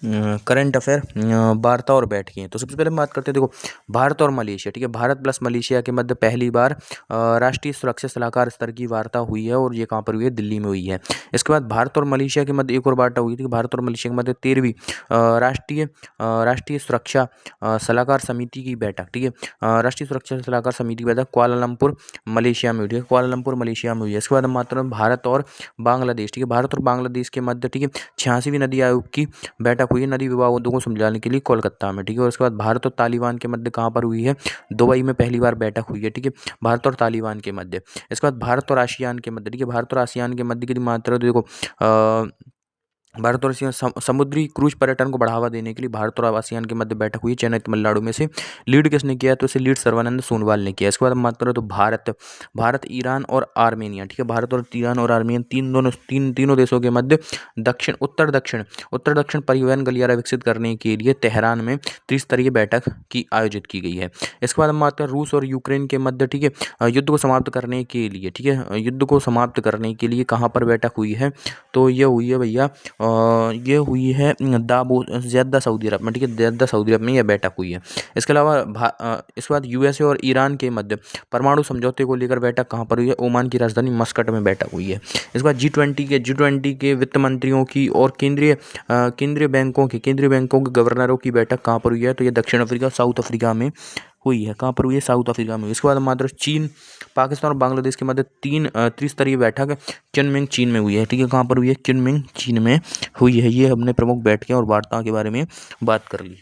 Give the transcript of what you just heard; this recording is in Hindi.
करंट अफेयर वार्ता और बैठकें। तो सबसे पहले हम बात करते हैं, देखो भारत और मलेशिया, ठीक है, भारत प्लस मलेशिया के मध्य पहली बार राष्ट्रीय सुरक्षा सलाहकार स्तर की वार्ता हुई है और ये कहाँ पर हुई है, दिल्ली में हुई है। इसके बाद भारत और मलेशिया के मध्य एक और वार्ता हुई थी, भारत और मलेशिया के मध्य 13वीं राष्ट्रीय सुरक्षा सलाहकार समिति की बैठक, ठीक है, राष्ट्रीय सुरक्षा सलाहकार समिति की बैठक कुआलालंपुर मलेशिया में हुई, ठीक है, कुआलालंपुर मलेशिया में हुई है। इसके बाद हम बात करें भारत और बांग्लादेश, ठीक है, भारत और बांग्लादेश के मध्य, ठीक है, 86वीं नदी आयोग की बैठक हुई है नदी विवादों को सुलझाने के लिए कोलकाता में, ठीक है। और उसके बाद भारत और तालिबान के मध्य कहाँ पर हुई है, दुबई में पहली बार बैठक हुई है, ठीक है, भारत और तालिबान के मध्य। इसके बाद भारत और आसियान के मध्य, ठीक है, भारत और आसियान के मध्य की मात्रा देखो, भारत और आसियान समुद्री क्रूज पर्यटन को बढ़ावा देने के लिए भारत और आसियान के मध्य बैठक हुई चेन्नई तमिलनाडु में से। लीड किसने किया, तो इसे लीड सर्बानंद सोनोवाल ने किया। इसके बाद हम बात करें तो भारत ईरान और आर्मेनिया, ठीक है, भारत और ईरान और आर्मेनिया तीनों देशों के मध्य उत्तर दक्षिण परिवहन गलियारा विकसित करने के लिए तेहरान में त्रिस्तरीय बैठक की आयोजित की गई है। इसके बाद हम बात करें रूस और यूक्रेन के मध्य, ठीक है, युद्ध को समाप्त करने के लिए, ठीक है, युद्ध को समाप्त करने के लिए कहाँ पर बैठक हुई है, तो ये हुई है भैया, ये हुई है जेद्दा सऊदी अरब में, ठीक है, जेद्दा सऊदी अरब में यह बैठक हुई है। इसके अलावा इसके बाद यूएसए और ईरान के मध्य परमाणु समझौते को लेकर बैठक कहाँ पर हुई है, ओमान की राजधानी मस्कट में बैठक हुई है। इसके बाद G20 के वित्त मंत्रियों की और केंद्रीय बैंकों के गवर्नरों की बैठक कहाँ पर हुई है, तो ये दक्षिण अफ्रीका साउथ अफ्रीका में हुई है। कहाँ पर हुई है, साउथ अफ्रीका में। इसके बाद मात्र चीन, पाकिस्तान और बांग्लादेश के मध्य त्रिस्तरीय बैठक किनमिंग चीन में हुई है, ठीक है, कहाँ पर हुई है, किनमिंग चीन में हुई है। ये हमने प्रमुख बैठकें और वार्ताओं के बारे में बात कर ली।